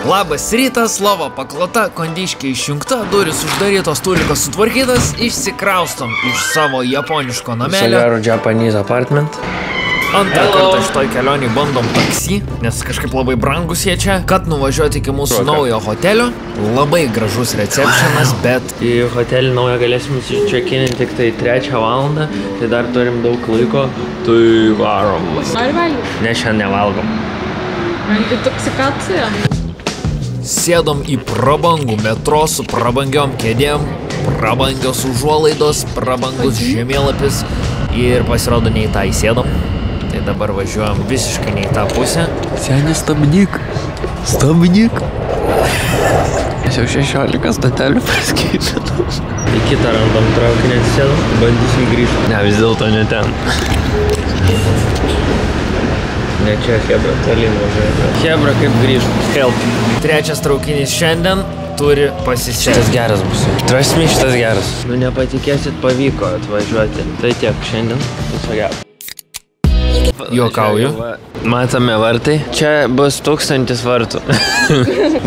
Labas rytas, lova paklota, kondiškė išjungta, duris uždarytos, tulikas sutvarkytas, išsikraustom iš savo japoniško namelio. Sagaro Japanese apartment. Antrą kartą šitoj kelionį bandom taksi, nes kažkaip labai brangus jie čia, kad nuvažiuoti iki mūsų naujo hotelio. Labai gražus receptionas, bet... Į hotelį naują galėsim check-in tik tai 3 valandą, tai dar turim daug laiko, tai varom. Ar valgom? Ne, šiandien nevalgom. Detoksikacija. Sėdom į prabangų metro su prabangiom kėdėm, prabangios užuolaidos, prabangus žemėlapis ir pasirodo ne į tą įsėdom. Tai dabar važiuojam visiškai ne į tą pusę. Seni, stabdyk. Stabdyk. Aš jau 16 statelių praskaitinau. Į kitą random traukinį atsisėdom, bandysim grįžti. Ne, vis dėlto ne ten. Ne čia, Hebra, tolyn važiuoja. Hebra, kaip grįžt? Help. Trečias traukinys šiandien turi pasisekti. Šitas geras bus. Trasmi, šitas geras. Nu, nepatikėsit, pavyko atvažiuoti. Tai tiek šiandien. Viso gero. Juokauju. Matome vartai. Čia bus 1000 vartų.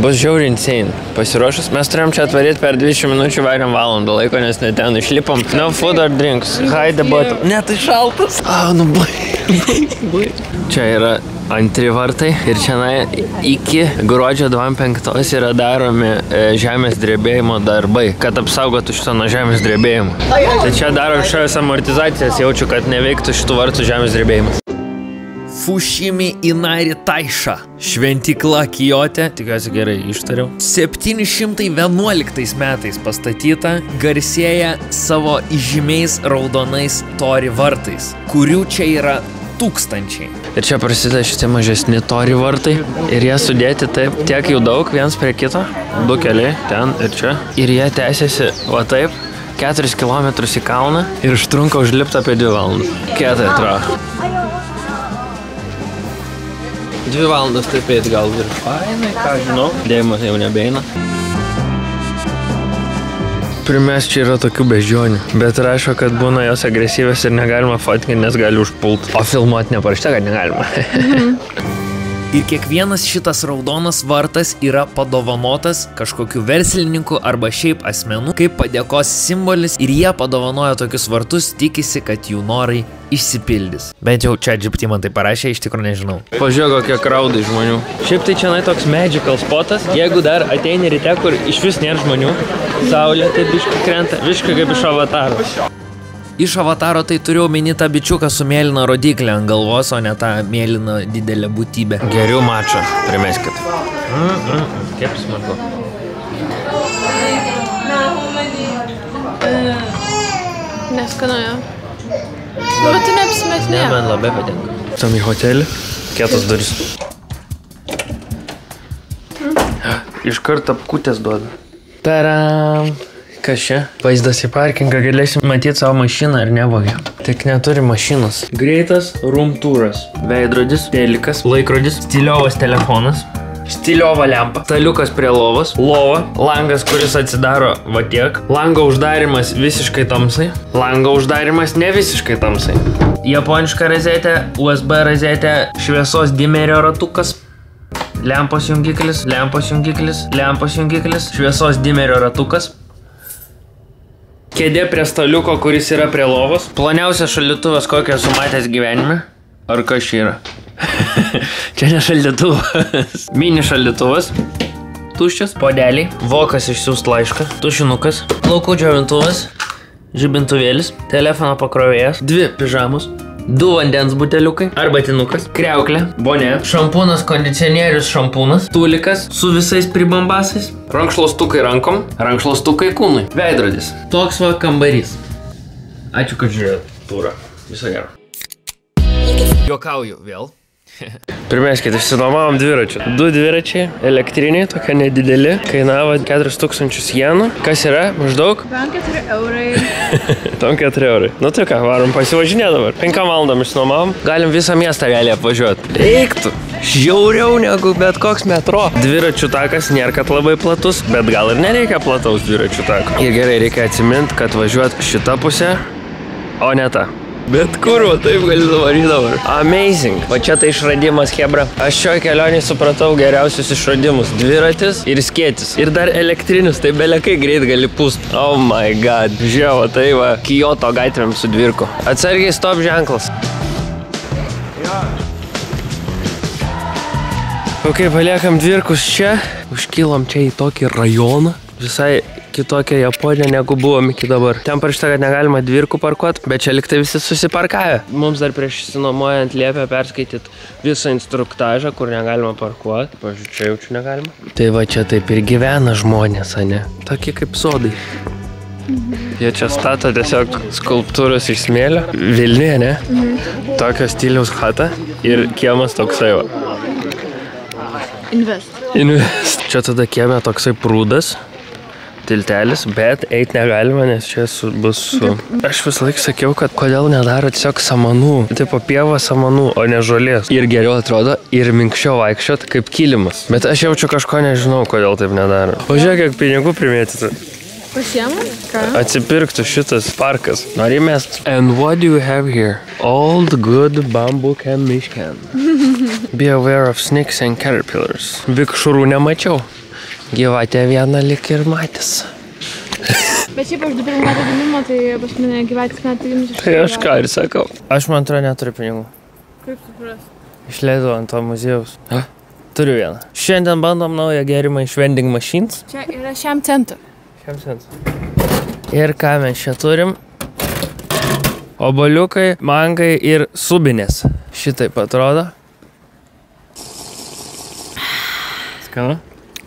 Bus žiauriai insane. Pasiruošus. Mes turėjom čia atvaryti per 20 minučių, varėm valandą laiko, nes ne ten išlipom. No food or drinks. Hide the bottom. Ne, tai šaltas. Nu, bai. Čia yra antri vartai ir čia iki gruodžio 25 yra daromi žemės drebėjimo darbai, kad apsaugotų šitą nuo žemės drebėjimo. Tai čia daro kažkokias amortizacijas, jaučiu, kad neveiktų šitų vartų žemės drebėjimas. Fushimi Inari Taisha. Šventykla Kiote, tikiuosi gerai ištariau, 711 metais pastatyta, garsėja savo įžymiais raudonais tori vartais, kurių čia yra tūkstančiai. Ir čia prasideda šitie mažesni tori vartai ir jie sudėti taip, tiek jau daug, viens prie kito, 2 keliai, ten ir čia. Ir jie tęsiasi, va taip, 4 km į kalną ir užtrunka užlipti apie 2 valandas. Kietai atrodo. 2 valandas taip eit gal ir fainai, ką žinau. Dėjimas jau nebeina. Primės čia yra tokių beždžionių, bet rašo, kad būna jos agresyvios ir negalima fotkinti, nes gali užpult. O filmuoti neparašyta, kad negalima. Ir kiekvienas šitas raudonas vartas yra padovanotas kažkokiu verslininku arba šiaip asmenų kaip padėkos simbolis ir jie padovanoja tokius vartus, tikisi, kad jų norai išsipildys. Bent jau čia GPT man tai parašė, iš tikrųjų nežinau. Pažiūrėk, kokie kraudai žmonių. Šiaip tai čia toks magical spotas. Jeigu dar ateini ryte, kur iš vis nėra žmonių, saulė tai biškai krenta, biškai kaip iš Avataro. Iš Avataro tai turiu omeny tą bičiuką su mėlyna rodiklė ant galvos, o ne tą mėlyną didelę būtybę. Geriau mačą, primeskit. Kaip smagu. Neskanu jo. Bet tu neapsimetinė. Ne, man labai patinka. Tam į hotelį, kietas duris. Iš karto apkutės duoda. Taram! Kas čia? Vaizdas į parkingą, galėsim matyti savo mašiną ar nevogę. Tik neturi mašinos. Greitas room turas. Veidrodis, telikas, laikrodis, stiliovas telefonas, stiliova lempa, staliukas prie lovos, lova, langas, kuris atsidaro va tiek, lango uždarimas visiškai tamsai, lango uždarimas ne visiškai tamsai. Japoniška rozetė, USB rozetė, šviesos dimerio ratukas, lempos jungiklis, lempos jungiklis, lempos jungiklis, šviesos dimerio ratukas. Kėdė prie staliuko, kuris yra prie lovos. Ploniausias šaldytuvas, kokį esu matęs gyvenime. Ar kas čia yra? Čia ne šaldytuvas. Mini šaldytuvas. Tuščias. Podeliai. Vokas išsiųst laišką. Tušinukas. Plaukų džiovintuvas. Žibintuvėlis. Telefono pakrovėjas. 2 pižamos. 2 vandens buteliukai. Arbatinukas. Kriauklė. Bonė. Šampūnas, kondicionierius šampūnas. Tulikas su visais pribambasais. Rankšluostukai rankom. Rankšluostukai kūnui. Veidrodis. Toks va kambarys. Ačiū, kad žiūrėjot. Turą. Viso gero. Juokauju vėl. Pirmėskit, išsinuomavom dviračių. 2 dviračiai, elektriniai, tokie nedideli. Kainavo 4000 jenų. Kas yra? Maždaug? 4 eurai. Tom 4 eurai. Nu tai ką, varom pasivažinė dabar. 5 valandom išsinuomavom. Galim visą miestą realiai apvažiuoti. Reiktų. Žiauriau negu bet koks metro. Dviračių takas nėra kad labai platus, bet gal ir nereikia plataus dviračių tako. Ir gerai, reikia atsiminti, kad važiuoti šitą pusę, o ne tą. Bet kur, va taip gali nuvaryti dabar. Amazing. Va čia tai išradimas, hebra. Aš šioje kelionėje supratau geriausius išradimus. Dviratis ir skėtis. Ir dar elektrinius, tai belekai greit gali pūst. Oh my god. Žiūrėjau, tai va, Kyoto gatvėm su dvirku. Atsargiai stop ženklas. Ok, paliekam dvirkus čia. Užkilom čia į tokį rajoną. Visai kitokia Japonija, negu buvom iki dabar. Ten parašyta, kad negalima dvirkų parkuoti, bet čia liktai visi susiparkavę. Mums dar prieš išsinuomojant liepė perskaityti visą instruktažą, kur negalima parkuoti. Pavyzdžiui, čia jaučiu negalima. Tai va čia taip ir gyvena žmonės, ane? Tokie kaip sodai. Jie čia stato tiesiog skulptūros iš smėlio. Vilniuje, ne? Tokio stiliaus chata ir kiemas toksai va. Invest. Čia tada kieme toksai prūdas. Tiltelis, bet eit negalima, nes čia bus su... Aš visą laiką sakiau, kad kodėl nedaro tiesiog samanų. Tipo pieva samanų, o ne žolės. Ir geriau atrodo, ir minkščiau vaikščiot kaip kilimas. Bet aš jaučiu kažko nežinau, kodėl taip nedaro. O žiūrėk, kiek pinigų primėtytų. Pasiemu? Ką? Atsipirktų šitas parkas. Nori mest. And what do you have here? Old good bambuk and mišken. Be aware of snakes and caterpillars. Vikšrų nemačiau. Gyvatė vieną lik ir matys. Bet šiaip aš 2 metų gimimo, tai pas mane gyvatės metų gimus. Tai aš ką ir sakau. Aš man atrodo neturiu pinigų. Kaip supras? Išleidau ant to muziejaus. Turiu vieną. Šiandien bandom naują gėrimą iš vending machines. Čia yra šiam centui. Šiam centui. Ir ką mes čia turim? Obuoliukai, mangai ir subinės. Šitaip atrodo. Skanu?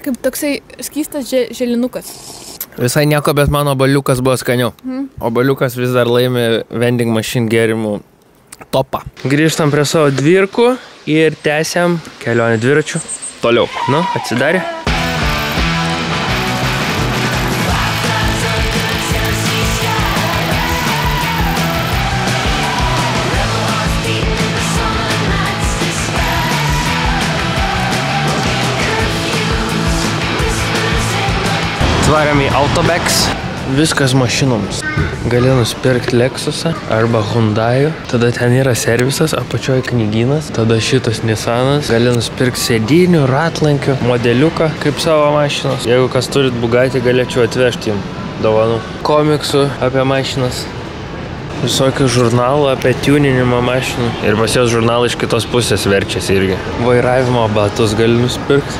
Kaip toksai skystas želinukas. Visai nieko, bet mano obuoliukas buvo skaniau. Obuoliukas vis dar laimi vending machine gėrimų topą. Grįžtam prie savo dvirkų ir tęsiam kelionę dviračių toliau. Nu, atsidarė. Atvarėm į Autobeks. Viskas mašinoms. Gali nusipirkti Lexusą arba Hyundai. Tada ten yra servisas, apačioje knygynas. Tada šitas Nissanas. Gali nusipirkti sėdynių, ratlankių, modeliuką kaip savo mašinos. Jeigu kas turit Bugatti, galėčiau atvežti jums dovanų. Komiksų apie mašinas. Visokių žurnalų apie tuninimą mašinų. Ir pas jos žurnalai iš kitos pusės verčiasi irgi. Vairavimo batus gali nusipirkti.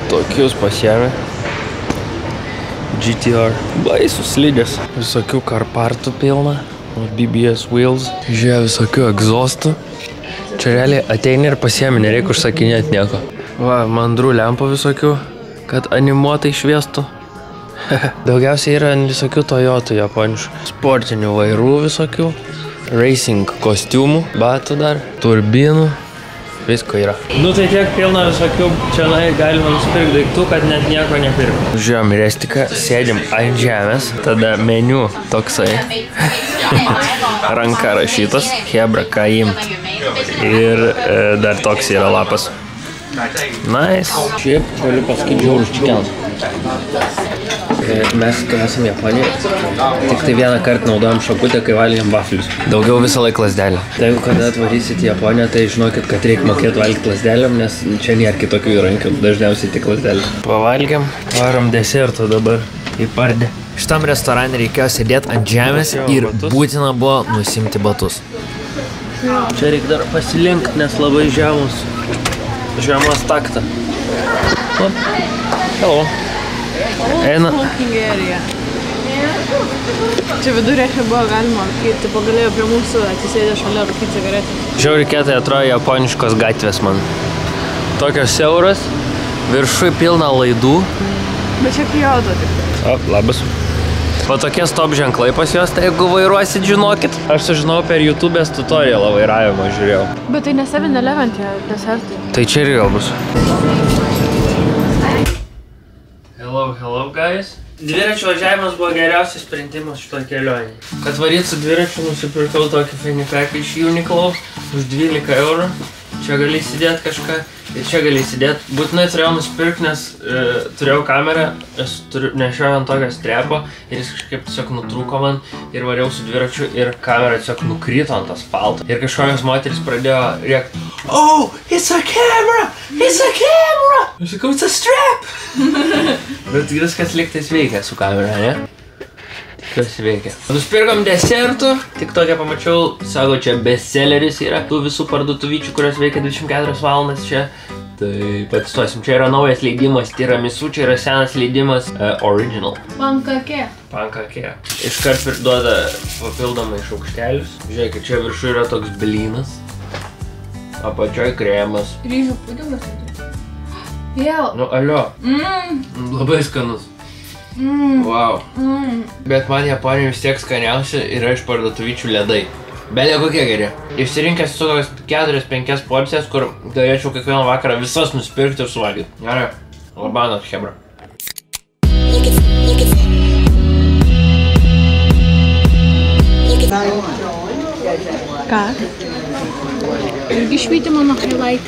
Tokius pasiėmė. GTR. Baisus slidės. Visokių karpartų pilna. BBS wheels. Žiūrė visokių egzostų. Čia realiai ateini ir pasiemi, nereikia užsakinėti nieko. Va, mandrų lempų visokių, kad animuotai šviestų. Daugiausiai yra visokių Toyotų japoniškų. Sportinių vairų visokių. Racing kostiumų. Batų dar. Turbinų. Visko yra. Nu tai tiek pilna visokių, čia galima nusipirkti daiktų, kad net nieko nepirkti. Žiūrėjom restiką, sėdim ant žemės, tada meniu toksai. Ranka rašytas, hebra ką imt. Ir dar toks yra lapas. Nice. Šiaip galiu pasakyti žiaurus čikenus. Mes, kai esame Japonijoje, tik tai vieną kartą naudojam šakutę, kai valgėm vaflius. Daugiau visą laiką lasdelę. Tai jeigu kada atvarysit į Japoniją, tai žinokit, kad reikia mokėti valgyti lasdelėm, nes čia nėra kitokių įrankių, dažniausiai tik lasdelės. Pavalgėm, varom desertą dabar į pardę. Šitam restorane reikėjo sėdėti ant žemės ir būtina buvo nusimti batus. Čia reikia dar pasilinkti, nes labai žemos taktą. Hello. Eina. Čia vidurė buvo galima rūkyti, pagalėjo prie mūsų atsisėdė šalia rūkyti cigaretę. Žiauriai kietai atrodo japoniškos gatvės man. Tokios siauras, viršui pilna laidų. Bet čia Kyoto tik. O, labas. Va tokie stop ženklai pas juos, tai jeigu vairuosit, žinokit. Aš sužinau per YouTube'ės tutorialą vairavimo žiūrėjau. Bet tai ne 7-Eleven tie desertai. Tai čia ir gal bus. Hello guys. Dviračių važiavimas buvo geriausias sprendimas šito kelionėje. Kad varyt su dviračiu nusipirkau tokį fanny pack iš Uniqlo už 12 eurų. Čia gali įsidėti kažką Ir čia gali įsidėti. Būtinai turėjau nusipirkti, nes turėjau kamerą, nešiojau ant tokio strepo ir jis kažkaip tiesiog nutrūko man ir variau su dviračiu ir kamera tiesiog nukrito ant asfalto. Ir kažkokios moteris pradėjo rėkti: "Oh, it's a camera! It's a camera!" Aš sakau, it's a strap! Bet viskas liktais veikia su kamera, ne? Kas veikia. Nusipirkom desertų, tik tokia pamačiau, sako, čia bestselleris yra tų visų parduotuvyčių, kurios veikia 24 valandas čia. Tai patistuosim, čia yra naujas leidimas tiramisu, čia yra senas leidimas original. Pankake. Pankake. Iškart priduoda papildomai šaukštelius. Žiūrėkit, čia viršų yra toks blynas, apačioj kremas. Ryžių pudimas. Vėl. Nu, alio. Labai skanus. Wow. Bet man Japonija vis tiek skaniausia yra iš parduotuvyčių ledai. Belia kokie geri. Išsirinkęs su 4-5 porcijas, kur galėčiau kiekvieną vakarą visas nusipirkti ir suvalgyti. Gerai. Labanot, chebra. Ką? Irgi švyti mano highlight.